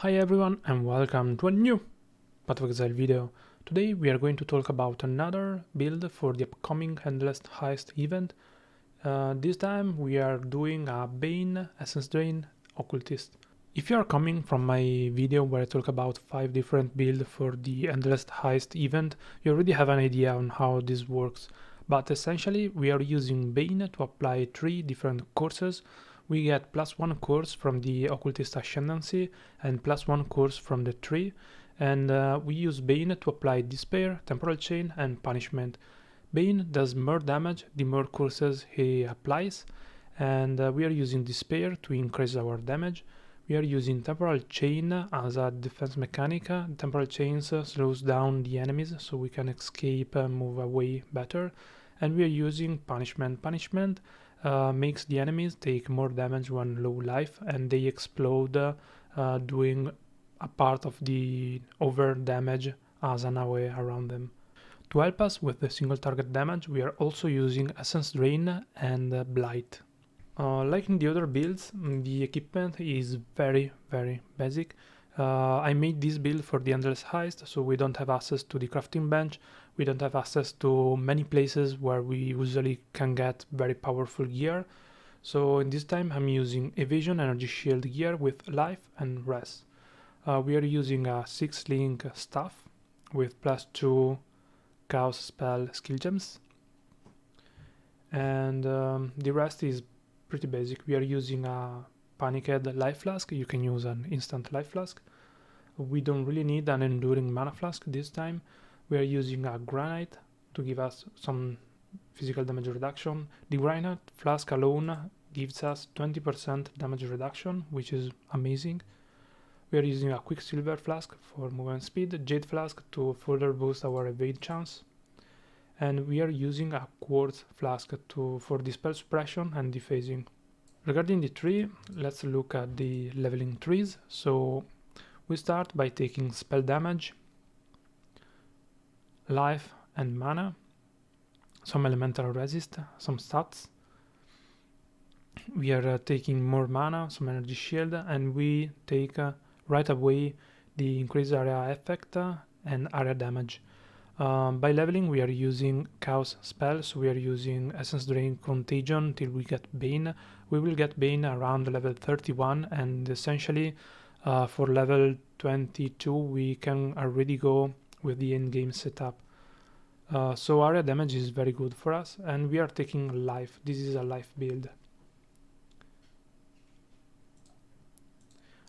Hi everyone and welcome to a new Path of Exile video. Today we are going to talk about another build for the upcoming Endless Heist event. This time we are doing a Bane, Essence Drain, Occultist. If you are coming from my video where I talk about 5 different builds for the Endless Heist event, you already have an idea on how this works. But essentially we are using Bane to apply 3 different courses. We get +1 course from the Occultist Ascendancy and +1 course from the tree, and we use Bane to apply Despair, Temporal Chain and Punishment. Bane does more damage the more courses he applies, and we are using Despair to increase our damage. We are using Temporal Chain as a defense mechanic. Temporal Chains slows down the enemies so we can escape and move away better. And we are using Punishment. Punishment makes the enemies take more damage when low life, and they explode doing a part of the over damage as an AoE around them. To help us with the single target damage, we are also using Essence Drain and Blight. Like in the other builds, the equipment is very basic. I made this build for the Endless Heist, so we don't have access to the crafting bench, we don't have access to many places where we usually can get very powerful gear. So in this time I'm using Evasion Energy Shield gear with Life and Res. We are using a 6-link staff with +2 Chaos Spell skill gems. And the rest is pretty basic. We are using a Panicked Life Flask. You can use an instant Life Flask. We don't really need an Enduring Mana Flask this time. We are using a Granite to give us some physical damage reduction. The Granite Flask alone gives us 20% damage reduction, which is amazing. We are using a Quicksilver Flask for movement speed, Jade Flask to further boost our evade chance, and we are using a Quartz Flask for Dispel Suppression and Dephasing. Regarding the tree, let's look at the leveling trees. So we start by taking spell damage, life and mana, some elemental resist, some stats. We are taking more mana, some energy shield, and we take right away the increased area effect and area damage. By leveling we are using Chaos spells, so we are using Essence Drain Contagion till we get Bane. We will get Bane around level 31, and essentially for level 22 we can already go with the endgame setup. So area damage is very good for us, and we are taking life. This is a life build.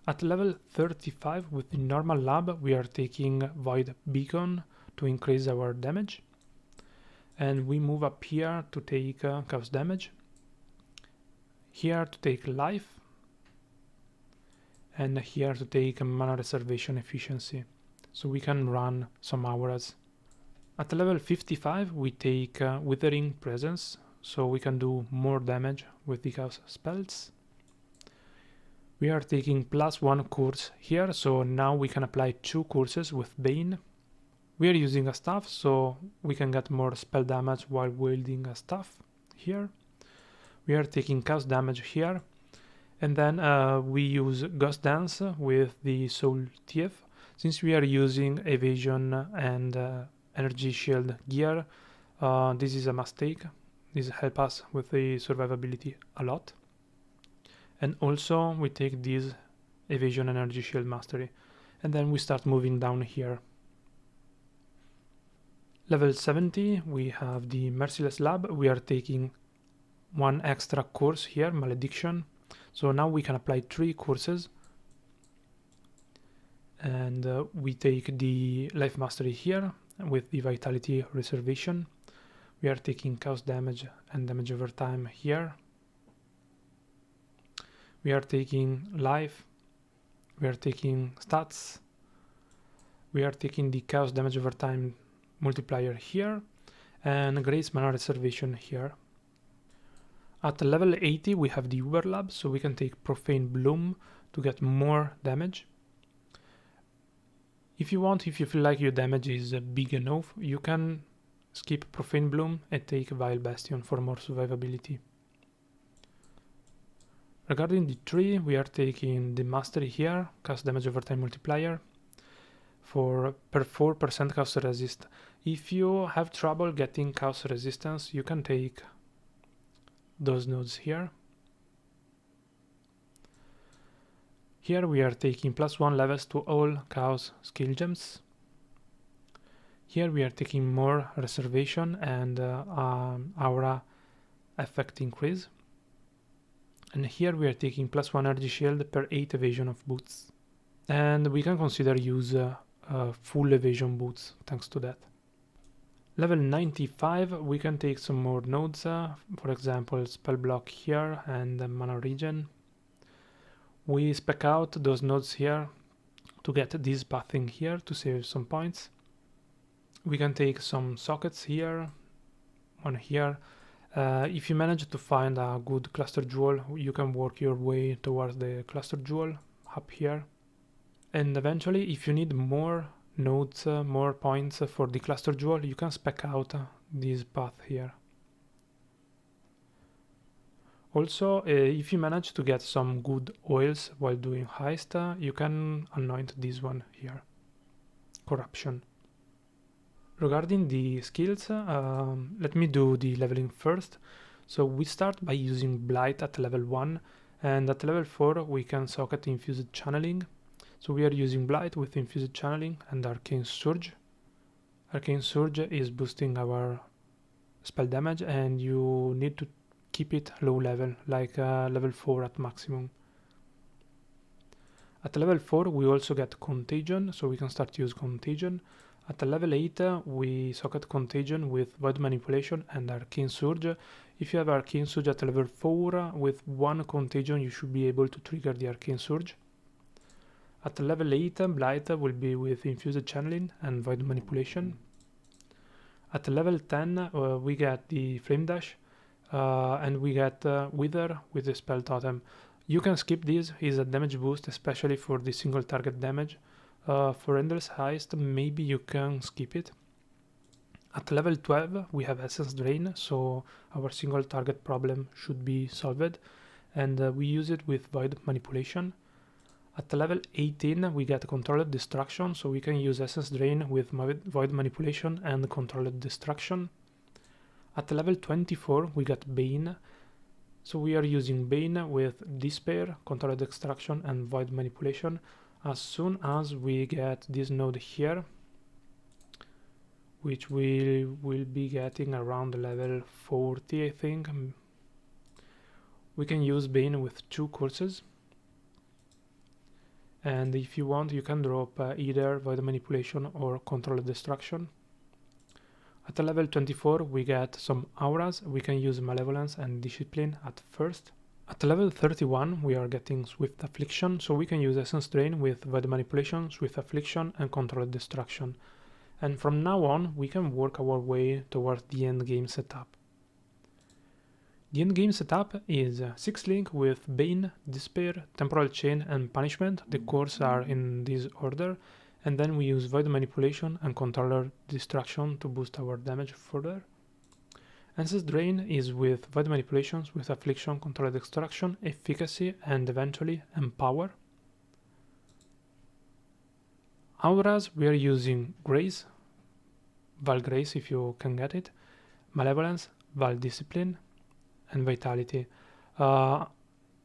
At level 35 with the normal lab we are taking Void Beacon to increase our damage, and we move up here to take chaos damage, here to take life, and here to take mana reservation efficiency, so we can run some auras. At level 55 we take Withering Presence, so we can do more damage with the chaos spells. We are taking +1 course here, so now we can apply 2 courses with Bane. We are using a staff, so we can get more spell damage while wielding a staff here. We are taking chaos damage here, and then we use Ghost Dance with the Soul Thief. Since we are using Evasion and Energy Shield gear, this is a mistake. This helps us with the survivability a lot. And also we take this Evasion Energy Shield Mastery, and then we start moving down here. Level 70 we have the Merciless Lab. We are taking 1 extra course here, Malediction, so now we can apply 3 courses, and we take the Life Mastery here with the Vitality Reservation. We are taking Chaos damage and damage over time here. We are taking life, we are taking stats, we are taking the Chaos damage over time multiplier here, and Grace Mana Reservation here. At level 80 we have the Uber Lab, so we can take Profane Bloom to get more damage. If you want, if you feel like your damage is big enough, you can skip Profane Bloom and take Vile Bastion for more survivability. Regarding the 3, we are taking the mastery here, cast damage over time multiplier, for per 4% chaos resist. If you have trouble getting chaos resistance, you can take those nodes here. Here we are taking +1 levels to all chaos skill gems. Here we are taking more reservation and aura effect increase. And here we are taking +1 energy shield per 8 evasion of boots. And we can consider use full evasion boots thanks to that. Level 95 we can take some more nodes, for example spell block here and mana regen. We spec out those nodes here to get this pathing here to save some points. We can take some sockets here, one here. If you manage to find a good cluster jewel, you can work your way towards the cluster jewel up here. And eventually, if you need more nodes, more points for the cluster jewel, you can spec out this path here. Also, if you manage to get some good oils while doing heist, you can anoint this one here, corruption. Regarding the skills, let me do the leveling first. So we start by using Blight at level 1, and at level 4 we can socket Infused Channeling. So we are using Blight with Infused Channeling and Arcane Surge. Arcane Surge is boosting our spell damage, and you need to keep it low level, like level 4 at maximum. At level 4 we also get Contagion, so we can start to use Contagion. At level 8 we socket Contagion with Void Manipulation and Arcane Surge. If you have Arcane Surge at level 4, with 1 Contagion you should be able to trigger the Arcane Surge. At level 8 Blight will be with Infused Channeling and Void Manipulation. At level 10 we get the Flame Dash and we get Wither with the Spell Totem. You can skip this, is a damage boost, especially for the single target damage. For Endless Heist, maybe you can skip it. At level 12 we have Essence Drain, so our single target problem should be solved, and we use it with Void Manipulation. At level 18 we get Controlled Destruction, so we can use Essence Drain with Void Manipulation and Controlled Destruction. At level 24 we get Bane, so we are using Bane with Despair, Controlled Extraction and Void Manipulation. As soon as we get this node here, which we will be getting around level 40 I think, we can use Bane with 2 courses. And if you want, you can drop either Void Manipulation or Controlled Destruction. At level 24 we get some auras, we can use Malevolence and Discipline at first. At level 31 we are getting Swift Affliction, so we can use Essence Drain with Void Manipulation, Swift Affliction and Controlled Destruction. And from now on we can work our way towards the endgame setup. The endgame setup is 6 link with Bane, Despair, Temporal Chain and Punishment. The cores are in this order, and then we use Void Manipulation and Controller Destruction to boost our damage further. Essence Drain is with Void Manipulations, with Affliction, Controlled Extraction, Efficacy and eventually Empower. Auras we are using Grace, Val Grace if you can get it, Malevolence, Val Discipline and Vitality.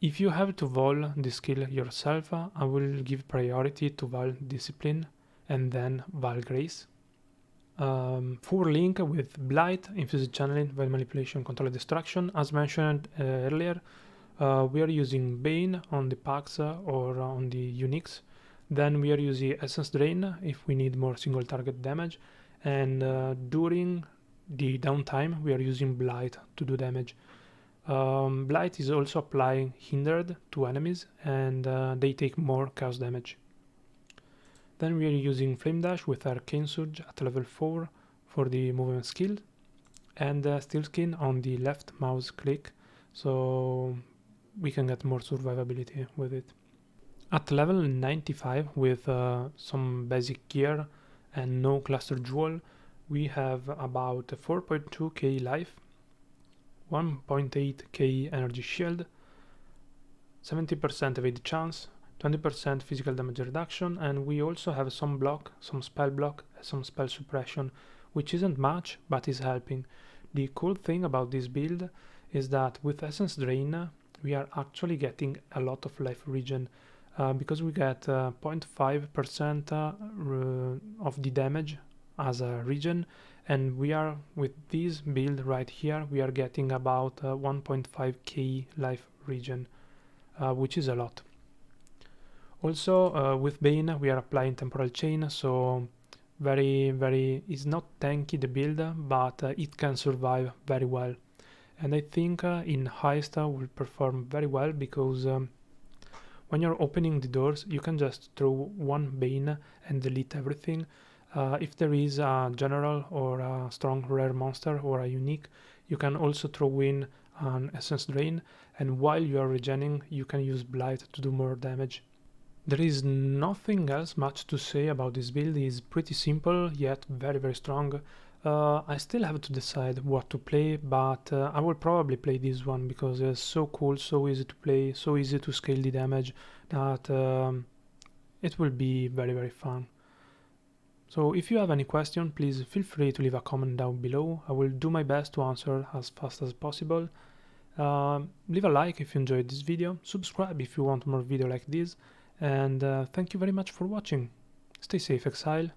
If you have to Vol the skill yourself, I will give priority to Val Discipline and then Val Grace. 4 link with Blight, Infused Channeling, Void Manipulation, Controlled Destruction. As mentioned earlier, we are using Bane on the packs or on the uniques. Then we are using Essence Drain if we need more single target damage, and during the downtime we are using Blight to do damage. Blight is also applying Hindered to enemies, and they take more chaos damage. Then we are using Flame Dash with Arcane Surge at level 4 for the movement skill, and Steel Skin on the left mouse click, so we can get more survivability with it. At level 95 with some basic gear and no cluster jewel, we have about 4.2k life, 1.8k energy shield, 70% evade chance, 20% physical damage reduction, and we also have some block, some spell block, some spell suppression, which isn't much, but is helping. The cool thing about this build is that with Essence Drain, we are actually getting a lot of life regen, because we get 0.5% of the damage as a regen, and we are, with this build right here, we are getting about 1.5k life regen, which is a lot. Also, with Bane, we are applying Temporal Chain, so is not tanky the build, but it can survive very well. And I think in Heist will perform very well, because when you're opening the doors, you can just throw one Bane and delete everything. If there is a general or a strong rare monster or a unique, you can also throw in an Essence Drain, and while you are regenning, you can use Blight to do more damage. There is nothing else much to say about this build. It's pretty simple, yet very strong. I still have to decide what to play, but I will probably play this one because it's so cool, so easy to play, so easy to scale the damage, that it will be very fun. So if you have any question, please feel free to leave a comment down below. I will do my best to answer as fast as possible. Leave a like if you enjoyed this video, subscribe if you want more video like this, and thank you very much for watching. Stay safe, Exile.